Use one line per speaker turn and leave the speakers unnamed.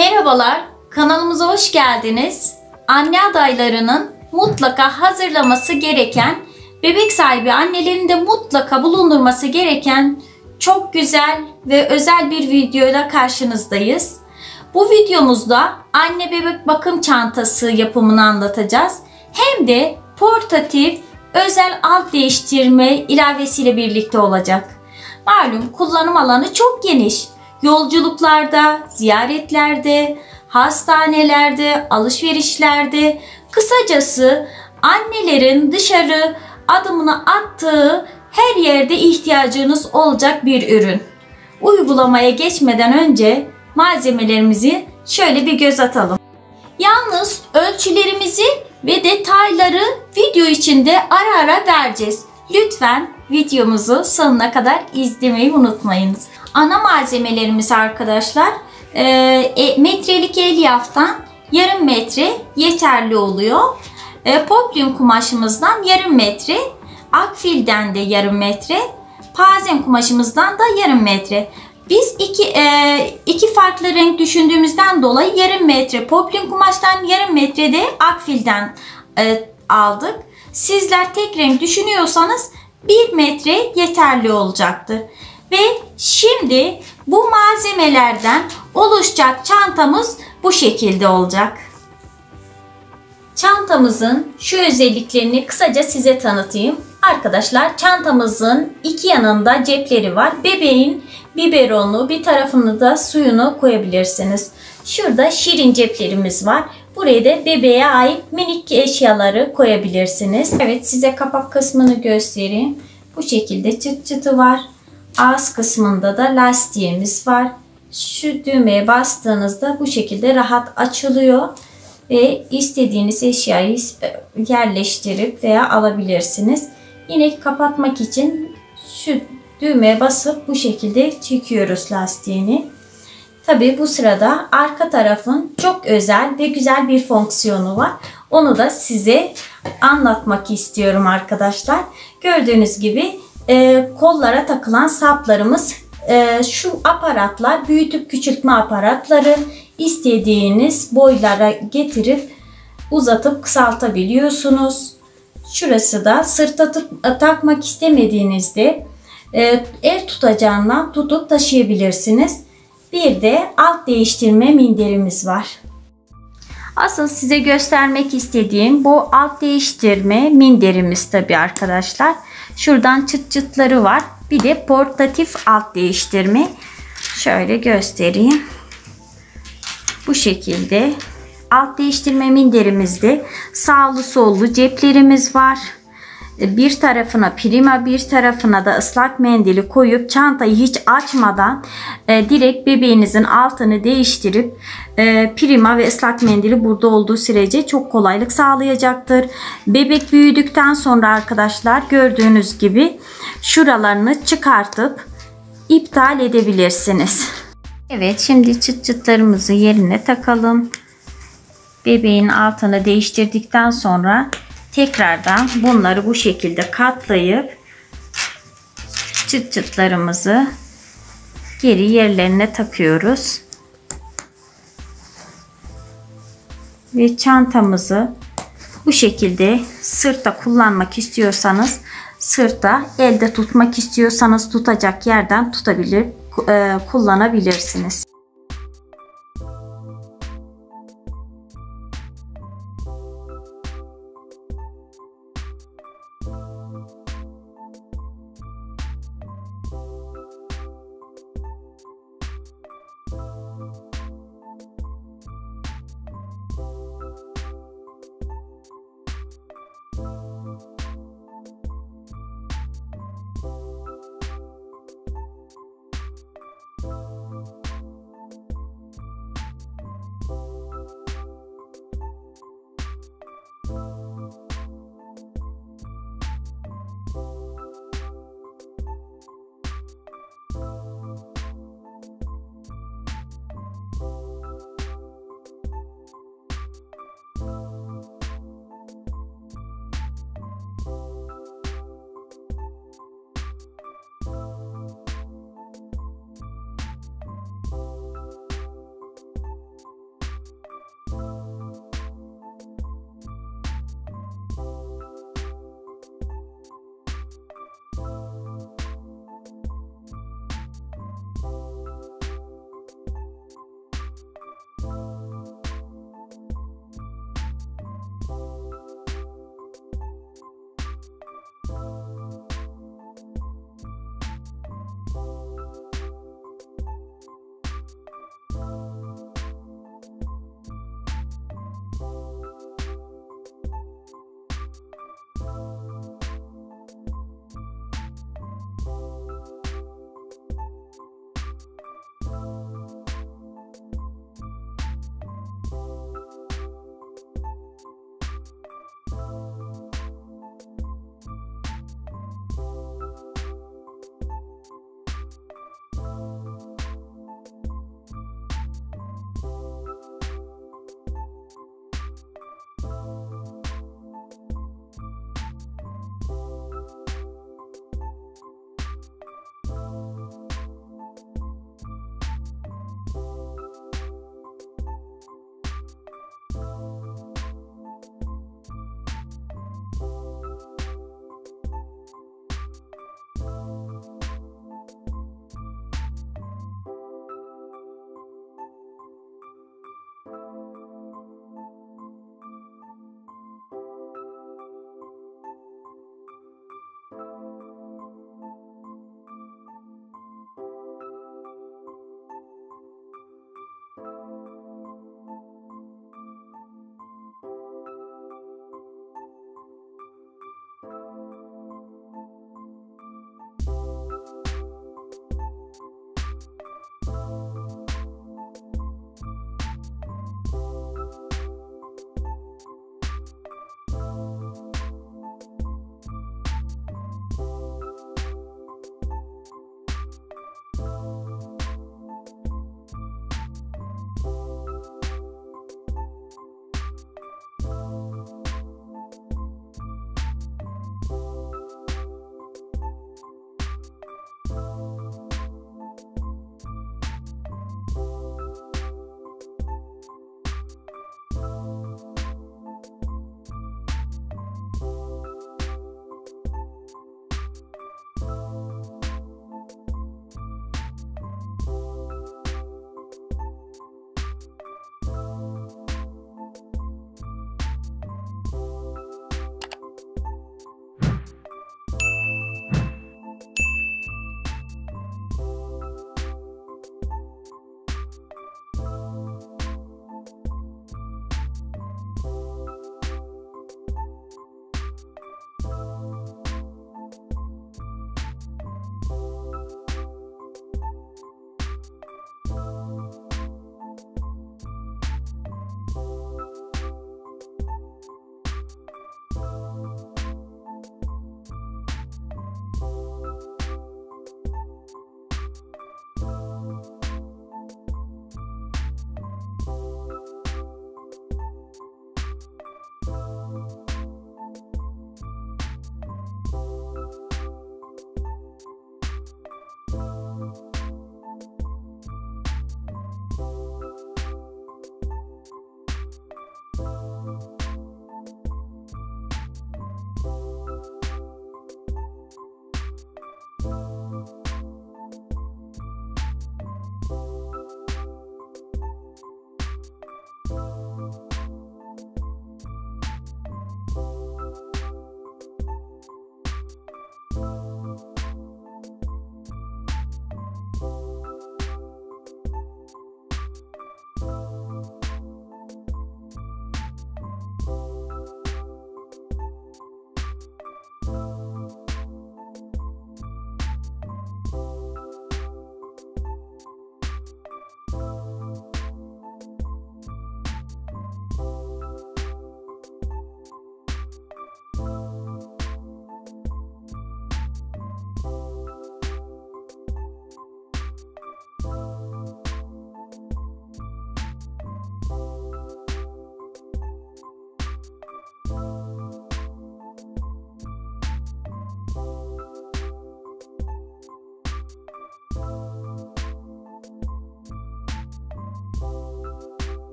Merhabalar, kanalımıza hoş geldiniz. Anne adaylarının mutlaka hazırlaması gereken, bebek sahibi annelerin de mutlaka bulundurması gereken çok güzel ve özel bir videoyla karşınızdayız. Bu videomuzda anne bebek bakım çantası yapımını anlatacağız. Hem de portatif özel alt değiştirme ilavesiyle birlikte olacak. Malum kullanım alanı çok geniş. Yolculuklarda, ziyaretlerde, hastanelerde, alışverişlerde, kısacası annelerin dışarı adımını attığı her yerde ihtiyacınız olacak bir ürün. Uygulamaya geçmeden önce malzemelerimizi şöyle bir göz atalım. Yalnız ölçülerimizi ve detayları video içinde ara ara vereceğiz. Lütfen videomuzu sonuna kadar izlemeyi unutmayınız. Ana malzemelerimiz arkadaşlar metrelik elyaftan yarım metre yeterli oluyor. Poplin kumaşımızdan yarım metre, akfilden de yarım metre, pazen kumaşımızdan da yarım metre. Biz iki farklı renk düşündüğümüzden dolayı yarım metre poplin kumaştan, yarım metre de akfilden aldık. Sizler tek renk düşünüyorsanız 1 metre yeterli olacaktır. Ve şimdi bu malzemelerden oluşacak çantamız bu şekilde olacak. Çantamızın şu özelliklerini kısaca size tanıtayım. Arkadaşlar, çantamızın iki yanında cepleri var. Bebeğin biberonu, bir tarafını da suyunu koyabilirsiniz. Şurada şirin ceplerimiz var. Buraya da bebeğe ait minik eşyaları koyabilirsiniz. Evet, size kapak kısmını göstereyim. Bu şekilde çıt çıtı var. Ağız kısmında da lastiğimiz var. Şu düğmeye bastığınızda bu şekilde rahat açılıyor. Ve istediğiniz eşyayı yerleştirip veya alabilirsiniz. Yine kapatmak için şu düğmeye basıp bu şekilde çekiyoruz lastiğini. Tabi bu sırada arka tarafın çok özel ve güzel bir fonksiyonu var. Onu da size anlatmak istiyorum arkadaşlar. Gördüğünüz gibi kollara takılan saplarımız, şu aparatlar büyütüp küçültme aparatları, istediğiniz boylara getirip uzatıp kısaltabiliyorsunuz. Şurası da sırta takmak istemediğinizde el tutacağından tutup taşıyabilirsiniz. Bir de alt değiştirme minderimiz var. Asıl size göstermek istediğim bu alt değiştirme minderimiz tabi arkadaşlar. Şuradan çıt çıtları var. Bir de portatif alt değiştirme. Şöyle göstereyim. Bu şekilde alt değiştirme minderimizde sağlı sollu ceplerimiz var. Bir tarafına prima, bir tarafına da ıslak mendili koyup çantayı hiç açmadan direkt bebeğinizin altını değiştirip prima ve ıslak mendili burada olduğu sürece çok kolaylık sağlayacaktır. Bebek büyüdükten sonra arkadaşlar gördüğünüz gibi şuralarını çıkartıp iptal edebilirsiniz. Evet, şimdi çıt çıtlarımızı yerine takalım. Bebeğin altını değiştirdikten sonra tekrardan bunları bu şekilde katlayıp çıt çıtlarımızı geri yerlerine takıyoruz. Ve çantamızı bu şekilde sırta kullanmak istiyorsanız sırta, elde tutmak istiyorsanız tutacak yerden kullanabilirsiniz.